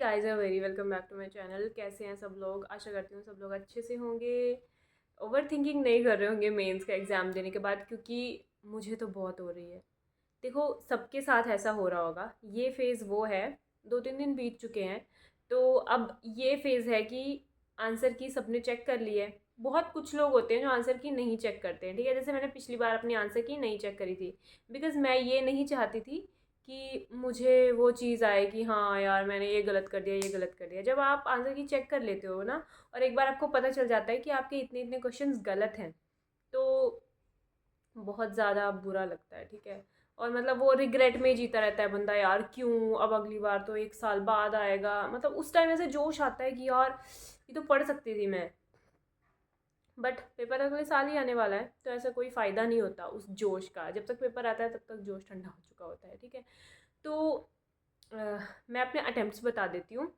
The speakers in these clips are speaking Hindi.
Guys are very welcome back to my channel. कैसे हैं सब लोग? आशा करती हूँ सब लोग अच्छे से होंगे। ओवर थिंकिंग नहीं कर रहे होंगे मेंस का एग्ज़ाम देने के बाद, क्योंकि मुझे तो बहुत हो रही है। देखो, सबके साथ ऐसा हो रहा होगा। ये फ़ेज़ वो है, 2-3 दिन बीत चुके हैं, तो अब ये फ़ेज़ है कि आंसर की सबने चेक कर ली है। बहुत कुछ लोग होते हैं जो आंसर की नहीं चेक करते हैं, ठीक है? जैसे मैंने पिछली बार अपनी आंसर की नहीं चेक करी थी, बिकॉज़ मैं ये नहीं चाहती थी कि मुझे वो चीज़ आए कि हाँ यार, मैंने ये गलत कर दिया, ये गलत कर दिया। जब आप आंसर की चेक कर लेते हो ना, और एक बार आपको पता चल जाता है कि आपके इतने-इतने क्वेश्चंस गलत हैं, तो बहुत ज़्यादा बुरा लगता है, ठीक है? और मतलब वो रिग्रेट में जीता रहता है बंदा, यार क्यों, अब अगली बार तो 1 साल बाद आएगा। मतलब उस टाइम ऐसे जोश आता है कि यार ये तो पढ़ सकती थी मैं। बट पेपर अगले साल ही आने वाला है, तो ऐसा कोई फ़ायदा नहीं होता उस जोश का। जब तक पेपर आता है तब तक जोश ठंडा हो चुका होता है, ठीक है? तो अ, मैं अपने अटेम्प्ट्स बता देती हूँ।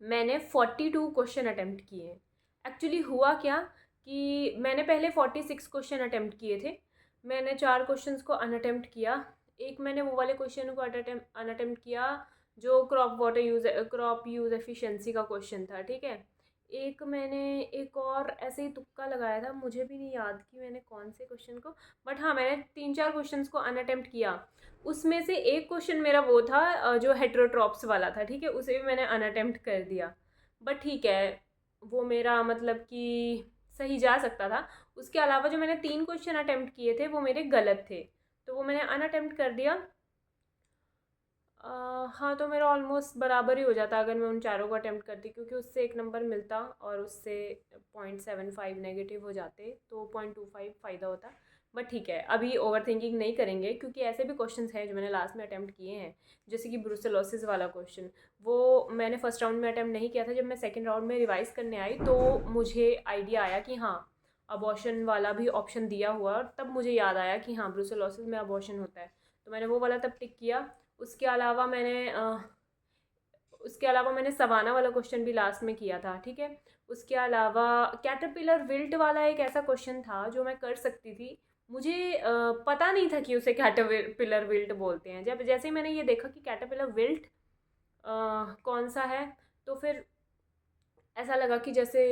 मैंने 42 क्वेश्चन अटेम्प्ट किए हैं। एक्चुअली हुआ क्या कि मैंने पहले 46 क्वेश्चन अटेम्प्ट किए थे। मैंने 4 क्वेश्चंस को अनअटेम्प्ट किया। एक मैंने वो वाले क्वेश्चन को अनअटेम्प्ट किया जो क्रॉप यूज़ एफिशिएंसी का क्वेश्चन था, ठीक है? एक मैंने एक और ऐसे ही तुक्का लगाया था, मुझे भी नहीं याद कि मैंने कौन से क्वेश्चन को, बट हाँ, मैंने 3-4 क्वेश्चंस को अनअटेम्प्ट किया। उसमें से एक क्वेश्चन मेरा वो था जो हेटेरोट्रॉप्स वाला था, ठीक है? उसे भी मैंने अनअटेम्प्ट कर दिया। बट ठीक है, वो मेरा मतलब कि सही जा सकता था। उसके अलावा जो मैंने 3 क्वेश्चन अटेम्प्ट किए थे वो मेरे गलत थे, तो वो मैंने अनअटेम्प्ट कर दिया। हाँ, तो मेरा ऑलमोस्ट बराबर ही हो जाता अगर मैं उन चारों को अटेम्प्ट करती, क्योंकि उससे 1 नंबर मिलता और उससे 0.75 नेगेटिव हो जाते, तो 0.25 फ़ायदा होता। बट ठीक है, अभी ओवर थिंकिंग नहीं करेंगे, क्योंकि ऐसे भी क्वेश्चंस हैं जो मैंने लास्ट में अटेम्प्ट किए हैं। जैसे कि ब्रुसेलोसिस वाला क्वेश्चन, वो मैंने फर्स्ट राउंड में अटेम्प्ट नहीं किया था। जब मैं सेकेंड राउंड में रिवाइज़ करने आई तो मुझे आइडिया आया कि हाँ, अबॉर्शन वाला भी ऑप्शन दिया हुआ, और तब मुझे याद आया कि हाँ, ब्रुसेलोसिस में अबॉर्शन होता है। तो मैंने वो वाला तब टिक किया। उसके अलावा मैंने सवाना वाला क्वेश्चन भी लास्ट में किया था, ठीक है? उसके अलावा कैटरपिलर विल्ट वाला एक ऐसा क्वेश्चन था जो मैं कर सकती थी। मुझे पता नहीं था कि उसे कैटरपिलर विल्ट बोलते हैं। जब जैसे ही मैंने ये देखा कि कैटरपिलर विल्ट कौन सा है, तो फिर ऐसा लगा कि जैसे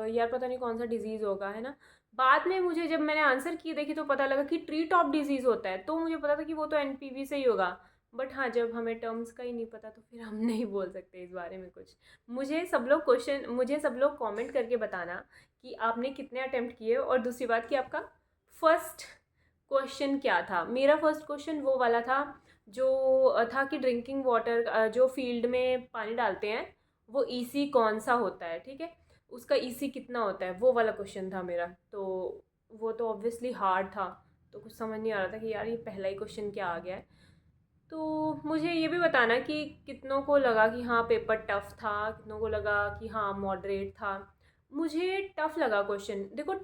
यार पता नहीं कौन सा डिजीज़ होगा, है ना? बाद में मुझे, जब मैंने आंसर की देखी, तो पता लगा कि ट्री टॉप डिजीज़ होता है, तो मुझे पता था कि वो तो एनपीवी से ही होगा। बट हाँ, जब हमें टर्म्स का ही नहीं पता तो फिर हम नहीं बोल सकते इस बारे में कुछ। मुझे सब लोग कमेंट करके बताना कि आपने कितने अटेम्प्ट किए, और दूसरी बात कि आपका फर्स्ट क्वेश्चन क्या था। मेरा फर्स्ट क्वेश्चन वो वाला था जो था कि ड्रिंकिंग वाटर, जो फील्ड में पानी डालते हैं, वो ईसी कौन सा होता है, ठीक है? उसका ईसी कितना होता है, वो वाला क्वेश्चन था मेरा। तो वो तो ऑब्वियसली हार्ड था, तो कुछ समझ नहीं आ रहा था कि यार ये पहला ही क्वेश्चन क्या आ गया है। तो मुझे ये भी बताना कि कितनों को लगा कि हाँ पेपर टफ़ था, कितनों को लगा कि हाँ मॉडरेट था। मुझे टफ़ लगा क्वेश्चन। देखो,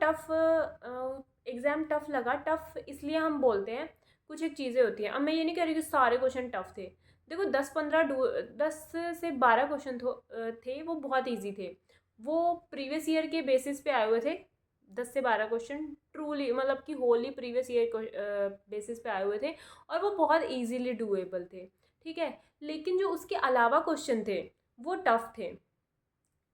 एग्ज़ाम टफ़ लगा। टफ़ इसलिए हम बोलते हैं, कुछ एक चीज़ें होती हैं। अब मैं ये नहीं कह रही कि सारे क्वेश्चन टफ़ थे। देखो, 10 से 12 क्वेश्चन थे, वो बहुत ईजी थे। वो प्रीवियस ईयर के बेसिस पे आए हुए थे। 10 से 12 क्वेश्चन ट्रूली, मतलब कि होली प्रीवियस ईयर बेसिस पे आए हुए थे, और वो बहुत इजीली डूएबल थे, ठीक है? लेकिन जो उसके अलावा क्वेश्चन थे, वो टफ़ थे।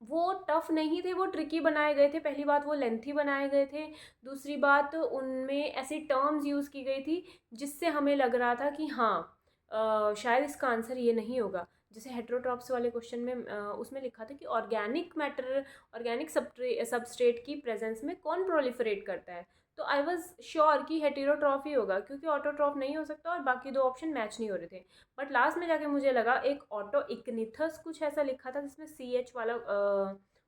वो टफ़ नहीं थे, वो ट्रिकी बनाए गए थे। पहली बात, वो लेंथी बनाए गए थे। दूसरी बात, उनमें ऐसी टर्म्स यूज़ की गई थी जिससे हमें लग रहा था कि हाँ, शायद इसका आंसर ये नहीं होगा। जैसे हेटेरोट्रॉप्स वाले क्वेश्चन में उसमें लिखा था कि ऑर्गेनिक सबस्ट्रेट की प्रेजेंस में कौन प्रोलिफरेट करता है। तो आई वाज श्योर कि हेटेरोट्रॉफ ही होगा, क्योंकि ऑटोट्रॉफ नहीं हो सकता और बाकी दो ऑप्शन मैच नहीं हो रहे थे। बट लास्ट में जाके मुझे लगा एक ऑटो इक्निथस कुछ ऐसा लिखा था जिसमें सी एच वाला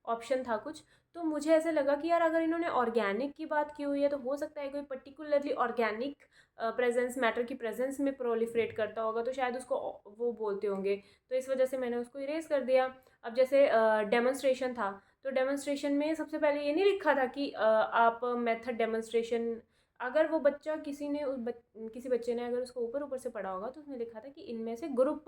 ऑप्शन था कुछ। तो मुझे ऐसे लगा कि यार अगर इन्होंने ऑर्गेनिक की बात की हुई है, तो हो सकता है कोई पर्टिकुलरली ऑर्गेनिक प्रेजेंस, मैटर की प्रेजेंस में प्रोलिफरेट करता होगा, तो शायद उसको वो बोलते होंगे। तो इस वजह से मैंने उसको इरेज कर दिया। अब जैसे डेमोन्स्ट्रेशन था, तो डेमोन्स्ट्रेशन में सबसे पहले ये नहीं लिखा था कि आप मेथड डेमोन्स्ट्रेशन, अगर वो बच्चा किसी बच्चे ने अगर उसको ऊपर ऊपर से पढ़ा होगा, तो उसमें लिखा था कि इनमें से ग्रुप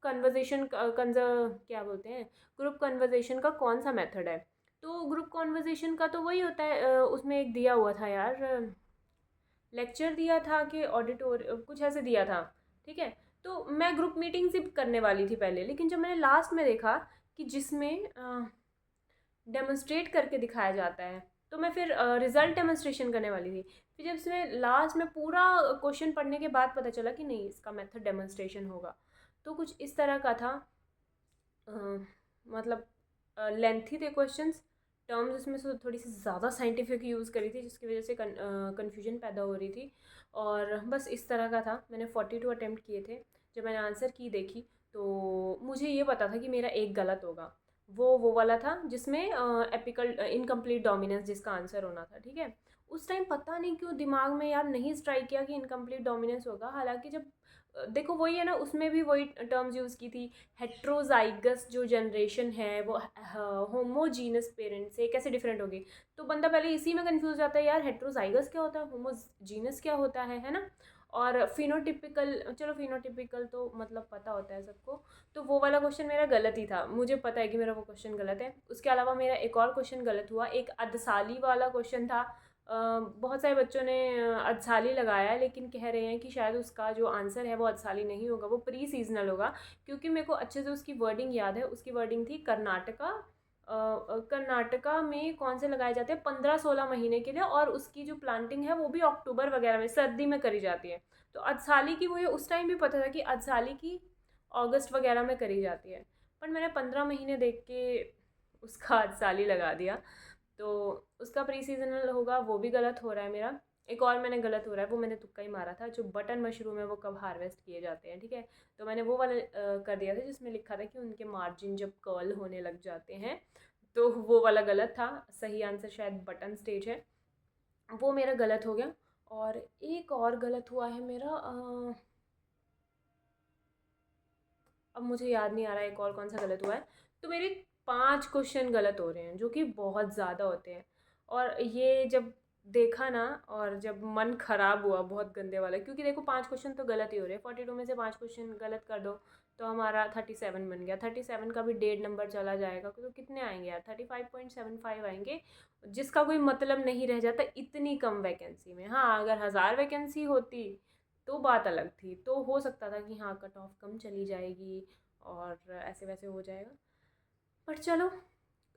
कन्वर्जेशन क्या बोलते हैं, ग्रुप कन्वर्जेशन का कौन सा मेथड है। तो ग्रुप कन्वर्जेशन का तो वही होता है, उसमें एक दिया हुआ था यार, लेक्चर दिया था कि ऑडिटोर कुछ ऐसे दिया था, ठीक है? तो मैं ग्रुप मीटिंग से करने वाली थी पहले, लेकिन जब मैंने लास्ट में देखा कि जिसमें डेमोन्स्ट्रेट करके दिखाया जाता है, तो मैं फिर रिज़ल्ट डेमोन्स्ट्रेशन करने वाली थी। फिर जब इसमें लास्ट में पूरा क्वेश्चन पढ़ने के बाद पता चला कि नहीं, इसका मेथड डेमोन्स्ट्रेशन होगा। तो कुछ इस तरह का था। अ, मतलब लेंथी थे क्वेश्चंस, टर्म्स इसमें से थोड़ी सी ज़्यादा साइंटिफिक यूज़ करी थी, जिसकी वजह से कन्फ्यूजन पैदा हो रही थी। और बस इस तरह का था। मैंने 42 अटैम्प्ट किए थे। जब मैंने आंसर की देखी तो मुझे ये पता था कि मेरा एक गलत होगा। वो वाला था जिसमें एपिकल इनकम्प्लीट डोमिनेंस जिसका आंसर होना था, ठीक है। उस टाइम पता नहीं क्यों दिमाग में यार नहीं स्ट्राइक किया कि इनकम्प्लीट डोमिनेंस होगा। हालांकि जब देखो वही है ना, उसमें भी वही टर्म्स यूज़ की थी। हेट्रोजाइगस जो जनरेशन है वो होमोजीनस पेरेंट से कैसे डिफरेंट होगी। तो बंदा पहले इसी में कंफ्यूज जाता है यार, हेट्रोजाइगस क्या होता है, होमोजीनस क्या होता है ना। और फिनोटिपिकल, चलो फिनोटिपिकल तो मतलब पता होता है सबको। तो वो वाला क्वेश्चन मेरा गलत ही था, मुझे पता है कि मेरा वो क्वेश्चन गलत है। उसके अलावा मेरा एक और क्वेश्चन गलत हुआ, एक अदसाली वाला क्वेश्चन था। बहुत सारे बच्चों ने अदसाली लगाया, लेकिन कह रहे हैं कि शायद उसका जो आंसर है वो अदसाली नहीं होगा, वो प्री सीजनल होगा। क्योंकि मेरे को अच्छे से उसकी वर्डिंग याद है। उसकी वर्डिंग थी कर्नाटका, कर्नाटका में कौन से लगाए जाते हैं 15-16 महीने के लिए, और उसकी जो प्लांटिंग है वो भी अक्टूबर वगैरह में, सर्दी में करी जाती है। तो अदसाली की मुझे उस टाइम भी पता था कि अदसाली की अगस्त वगैरह में करी जाती है। पर मैंने 15 महीने देख के उसका अदसाली लगा दिया। तो उसका प्री सीजनल होगा, वो भी गलत हो रहा है मेरा। एक और मैंने गलत हो रहा है, वो मैंने तुक्का ही मारा था। जो बटन मशरूम है वो कब हार्वेस्ट किए जाते हैं, ठीक है। तो मैंने वो वाला कर दिया था जिसमें लिखा था कि उनके मार्जिन जब कर्ल होने लग जाते हैं। तो वो वाला गलत था। सही आंसर शायद बटन स्टेज है, वो मेरा गलत हो गया। और एक और गलत हुआ है मेरा, अब मुझे याद नहीं आ रहा है एक और कौन सा गलत हुआ है। तो मेरे 5 क्वेश्चन गलत हो रहे हैं, जो कि बहुत ज़्यादा होते हैं। और ये जब देखा ना, और जब मन खराब हुआ बहुत गंदे वाला, क्योंकि देखो 5 क्वेश्चन तो गलत ही हो रहे हैं। 42 में से 5 क्वेश्चन गलत कर दो तो हमारा 37 बन गया। 37 का भी 1.5 नंबर चला जाएगा, तो कितने आएंगे यार, 35.75 आएंगे। जिसका कोई मतलब नहीं रह जाता इतनी कम वैकेंसी में। हाँ, अगर 1000 वैकेंसी होती तो बात अलग थी, तो हो सकता था कि हाँ कट ऑफ कम चली जाएगी और ऐसे वैसे हो जाएगा। पर चलो,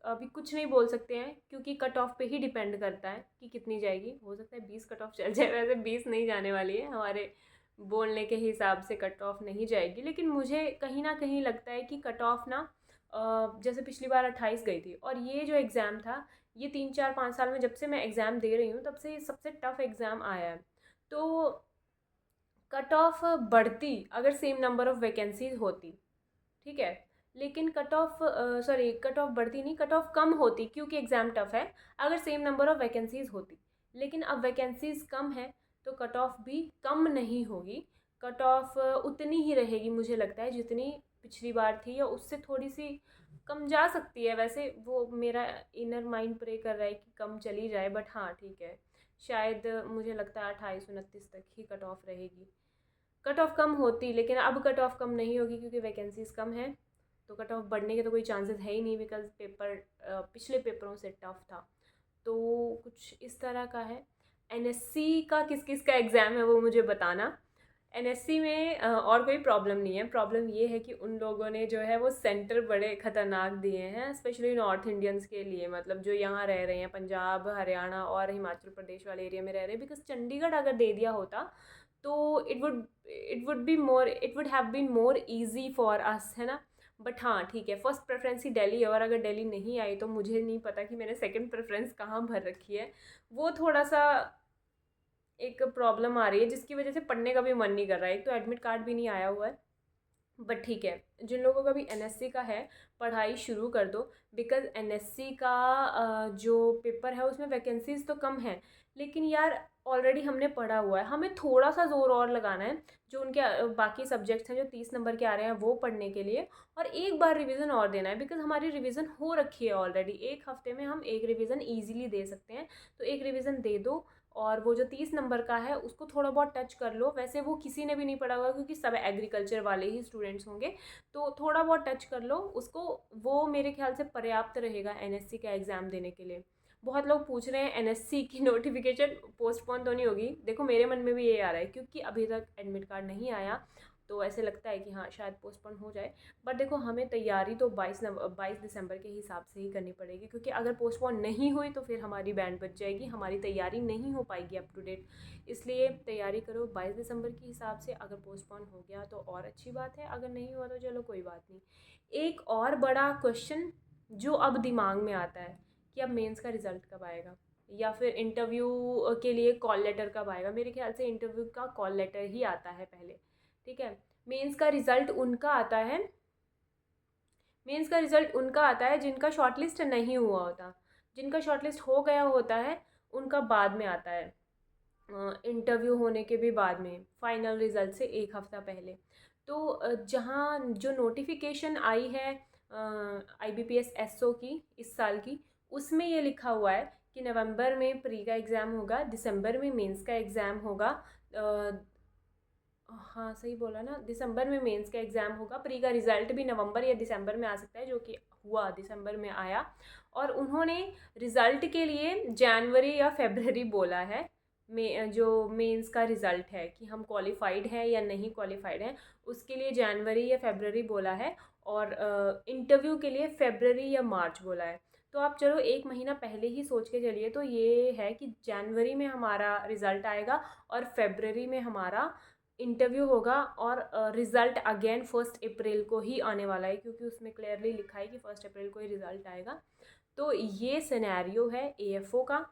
अभी कुछ नहीं बोल सकते हैं, क्योंकि कट ऑफ पे ही डिपेंड करता है कि कितनी जाएगी। हो सकता है 20 कट ऑफ चल जाए, वैसे 20 नहीं जाने वाली है, हमारे बोलने के हिसाब से कट ऑफ नहीं जाएगी। लेकिन मुझे कहीं ना कहीं लगता है कि कट ऑफ ना, जैसे पिछली बार 28 गई थी, और ये जो एग्ज़ाम था ये 3-4-5 साल में जब से मैं एग्ज़ाम दे रही हूँ तब से ये सबसे टफ एग्ज़ाम आया है। तो कट ऑफ बढ़ती अगर सेम नंबर ऑफ़ वैकेंसीज़ होती, ठीक है। लेकिन cut off sorry, cut off बढ़ती नहीं, कट ऑफ कम होती, क्योंकि एग्ज़ाम टफ है। अगर सेम नंबर ऑफ़ वैकेंसीज़ होती, लेकिन अब वैकेंसीज़ कम है तो कट ऑफ भी कम नहीं होगी। कट ऑफ उतनी ही रहेगी मुझे लगता है जितनी पिछली बार थी, या उससे थोड़ी सी कम जा सकती है। वैसे वो मेरा इनर माइंड प्रे कर रहा है कि कम चली जाए, बट हाँ ठीक है। शायद मुझे लगता है 28-29 तक ही कट ऑफ रहेगी। कट ऑफ कम होती, लेकिन अब कट ऑफ कम नहीं होगी क्योंकि वैकेंसीज कम है। तो कट ऑफ बढ़ने के तो कोई चांसेस है ही नहीं, बिकॉज पेपर पिछले पेपरों से टफ था। तो कुछ इस तरह का है। एनएससी का किस किस का एग्ज़ाम है वो मुझे बताना। एनएससी में और कोई प्रॉब्लम नहीं है। प्रॉब्लम ये है कि उन लोगों ने जो है वो सेंटर बड़े ख़तरनाक दिए हैं, स्पेशली नॉर्थ इंडियंस के लिए, मतलब जो यहाँ रह रहे हैं, पंजाब, हरियाणा और हिमाचल प्रदेश वाले एरिया में रह रहे हैं। बिकॉज चंडीगढ़ अगर दे दिया होता तो it would have been more easy for us, है ना। बट हाँ ठीक है, फर्स्ट प्रेफरेंस ही दिल्ली है, और अगर दिल्ली नहीं आई तो मुझे नहीं पता कि मैंने सेकंड प्रेफरेंस कहाँ भर रखी है। वो थोड़ा सा एक प्रॉब्लम आ रही है, जिसकी वजह से पढ़ने का भी मन नहीं कर रहा है। एक तो एडमिट कार्ड भी नहीं आया हुआ है। बट ठीक है, जिन लोगों का भी एनएससी का है, पढ़ाई शुरू कर दो। बिकॉज एनएससी का जो पेपर है उसमें वैकेंसीज तो कम है, लेकिन यार ऑलरेडी हमने पढ़ा हुआ है, हमें थोड़ा सा ज़ोर और लगाना है। जो उनके बाकी सब्जेक्ट्स हैं जो 30 नंबर के आ रहे हैं वो पढ़ने के लिए, और एक बार रिवीजन और देना है। बिकॉज हमारी रिवीजन हो रखी है ऑलरेडी, एक हफ्ते में हम एक रिवीजन ईजिली दे सकते हैं। तो एक रिवीजन दे दो, और वो जो 30 नंबर का है उसको थोड़ा बहुत टच कर लो। वैसे वो किसी ने भी नहीं पढ़ा होगा क्योंकि सब एग्रीकल्चर वाले ही स्टूडेंट्स होंगे, तो थोड़ा बहुत टच कर लो उसको। वो मेरे ख्याल से पर्याप्त रहेगा एनएससी का एग्ज़ाम देने के लिए। बहुत लोग पूछ रहे हैं एनएससी की नोटिफिकेशन पोस्टपोन तो नहीं होगी। देखो मेरे मन में भी ये आ रहा है, क्योंकि अभी तक एडमिट कार्ड नहीं आया, तो ऐसे लगता है कि हाँ शायद पोस्टपोन हो जाए। बट देखो हमें तैयारी तो 22 दिसंबर के हिसाब से ही करनी पड़ेगी, क्योंकि अगर पोस्टपोन नहीं हुई तो फिर हमारी बैंड बच जाएगी, हमारी तैयारी नहीं हो पाएगी अप टू डेट। इसलिए तैयारी करो 22 दिसंबर के हिसाब से। अगर पोस्टपोन हो गया तो और अच्छी बात है, अगर नहीं हुआ तो चलो कोई बात नहीं। एक और बड़ा क्वेश्चन जो अब दिमाग में आता है कि अब मेंस का रिज़ल्ट कब आएगा, या फिर इंटरव्यू के लिए कॉल लेटर कब आएगा। मेरे ख्याल से इंटरव्यू का कॉल लेटर ही आता है पहले, ठीक है। मेंस का रिज़ल्ट उनका आता है, मेंस का रिज़ल्ट उनका आता है जिनका शॉर्टलिस्ट नहीं हुआ होता। जिनका शॉर्टलिस्ट हो गया होता है उनका बाद में आता है, इंटरव्यू होने के भी बाद में, फाइनल रिज़ल्ट से एक हफ़्ता पहले। तो जहाँ जो नोटिफिकेशन आई है IBPS SO की इस साल की, उसमें ये लिखा हुआ है कि नवंबर में प्री का एग्ज़ाम होगा, दिसंबर में मेंस का एग्ज़ाम होगा। हाँ सही बोला ना, दिसंबर में मेंस का एग्ज़ाम होगा। प्री का रिज़ल्ट भी नवंबर या दिसंबर में आ सकता है, जो कि हुआ दिसंबर में आया। और उन्होंने रिज़ल्ट के लिए जनवरी या फरवरी बोला है, में जो मेंस का रिज़ल्ट है कि हम क्वालिफाइड हैं या नहीं क्वालिफाइड हैं, उसके लिए जनवरी या फरवरी बोला है। और इंटरव्यू के लिए फरवरी या मार्च बोला है। तो आप चलो एक महीना पहले ही सोच के चलिए, तो ये है कि जनवरी में हमारा रिज़ल्ट आएगा और फरवरी में हमारा इंटरव्यू होगा। और रिज़ल्ट अगेन 1 अप्रैल को ही आने वाला है, क्योंकि उसमें क्लियरली लिखा है कि 1 अप्रैल को ही रिज़ल्ट आएगा। तो ये सिनेरियो है AFO का।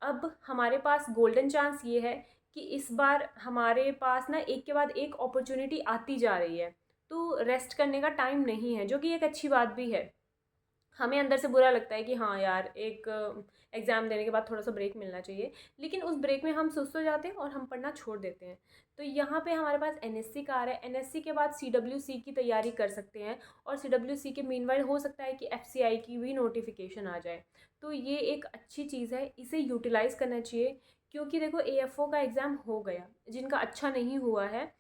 अब हमारे पास गोल्डन चांस ये है कि इस बार हमारे पास ना एक के बाद एक अपॉर्चुनिटी आती जा रही है, तो रेस्ट करने का टाइम नहीं है, जो कि एक अच्छी बात भी है। हमें अंदर से बुरा लगता है कि हाँ यार, एक एग्ज़ाम देने के बाद थोड़ा सा ब्रेक मिलना चाहिए, लेकिन उस ब्रेक में हम सुस्त हो जाते हैं और हम पढ़ना छोड़ देते हैं। तो यहाँ पे हमारे पास NSC का आ रहा है, NSC के बाद CWC की तैयारी कर सकते हैं, और CWC के मीनवाइल हो सकता है कि FCI की भी नोटिफिकेशन आ जाए। तो ये एक अच्छी चीज़ है, इसे यूटिलाइज़ करना चाहिए। क्योंकि देखो AFO का एग्ज़ाम हो गया, जिनका अच्छा नहीं हुआ है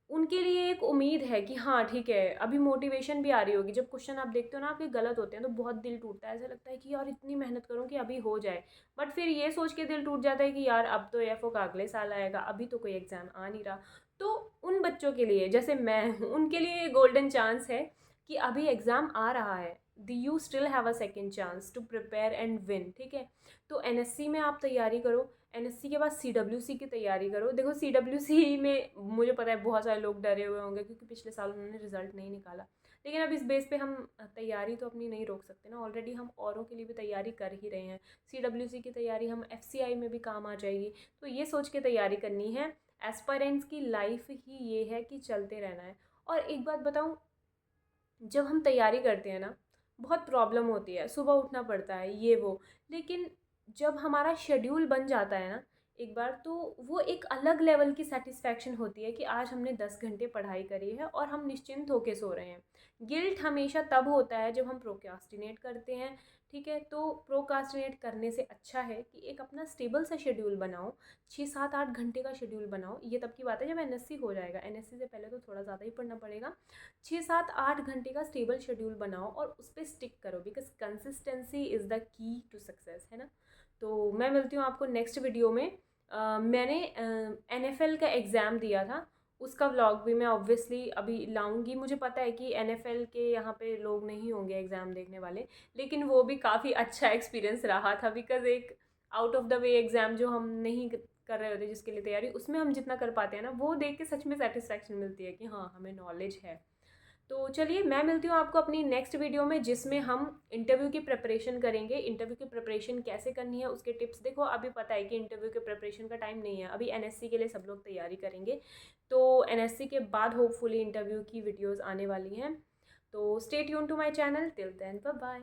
उनके लिए एक उम्मीद है कि हाँ ठीक है, अभी मोटिवेशन भी आ रही होगी। जब क्वेश्चन आप देखते हो ना आपके गलत होते हैं तो बहुत दिल टूटता है, ऐसा लगता है कि यार इतनी मेहनत करूँ कि अभी हो जाए। बट फिर ये सोच के दिल टूट जाता है कि यार अब तो AFO का अगले साल आएगा, अभी तो कोई एग्ज़ाम आ नहीं रहा। तो उन बच्चों के लिए, जैसे मैं हूँ, उनके लिए गोल्डन चांस है कि अभी एग्ज़ाम आ रहा है, you still have a second chance to prepare and win, ठीक है। तो NSC में आप तैयारी करो, NSC के बाद CWC की तैयारी करो। देखो CWC में मुझे पता है बहुत सारे लोग डरे हुए होंगे, क्योंकि पिछले साल उन्होंने रिज़ल्ट नहीं निकाला। लेकिन अब इस बेस पे हम तैयारी तो अपनी नहीं रोक सकते ना, ऑलरेडी हम औरों के लिए भी तैयारी कर ही रहे हैं। CWC की तैयारी हम FCI में भी काम आ जाएगी। तो ये सोच के तैयारी करनी है। एस्पायरेंट्स की लाइफ ही ये है कि चलते रहना है। और एक बात बताऊँ, जब हम तैयारी करते हैं ना, बहुत प्रॉब्लम होती है, सुबह उठना पड़ता है ये वो, लेकिन जब हमारा शेड्यूल बन जाता है ना एक बार, तो वो एक अलग लेवल की सेटिस्फैक्शन होती है कि आज हमने 10 घंटे पढ़ाई करी है और हम निश्चिंत होके सो रहे हैं। गिल्ट हमेशा तब होता है जब हम प्रोक्रास्टिनेट करते हैं, ठीक है। तो प्रोक्रास्टिनेट करने से अच्छा है कि एक अपना स्टेबल सा शेड्यूल बनाओ, 6-7-8 घंटे का शेड्यूल बनाओ। ये तब की बात है जब NSC हो जाएगा, NSC से पहले तो थोड़ा ज़्यादा ही पढ़ना पड़ेगा। 6-7-8 घंटे का स्टेबल शेड्यूल बनाओ और उस पर स्टिक करो, because consistency is the key to success, है ना। तो मैं मिलती हूँ आपको नेक्स्ट वीडियो में। मैंने NFL का एग्ज़ाम दिया था, उसका व्लॉग भी मैं ऑब्वियसली अभी लाऊंगी। मुझे पता है कि NFL के यहाँ पे लोग नहीं होंगे एग्ज़ाम देखने वाले, लेकिन वो भी काफ़ी अच्छा एक्सपीरियंस रहा था, बिकॉज़ एक out of the way exam जो हम नहीं कर रहे होते जिसके लिए तैयारी, उसमें हम जितना कर पाते हैं ना, वो देख के सच में सेटिस्फैक्शन मिलती है कि हाँ हमें नॉलेज है। तो चलिए मैं मिलती हूँ आपको अपनी नेक्स्ट वीडियो में, जिसमें हम इंटरव्यू की प्रिपरेशन करेंगे। इंटरव्यू की प्रिपरेशन कैसे करनी है उसके टिप्स। देखो अभी पता है कि इंटरव्यू के प्रिपरेशन का टाइम नहीं है, अभी NSC के लिए सब लोग तैयारी करेंगे। तो NSC के बाद होपफुली इंटरव्यू की वीडियोज़ आने वाली हैं। तो stay tune to my channel, till then bye bye.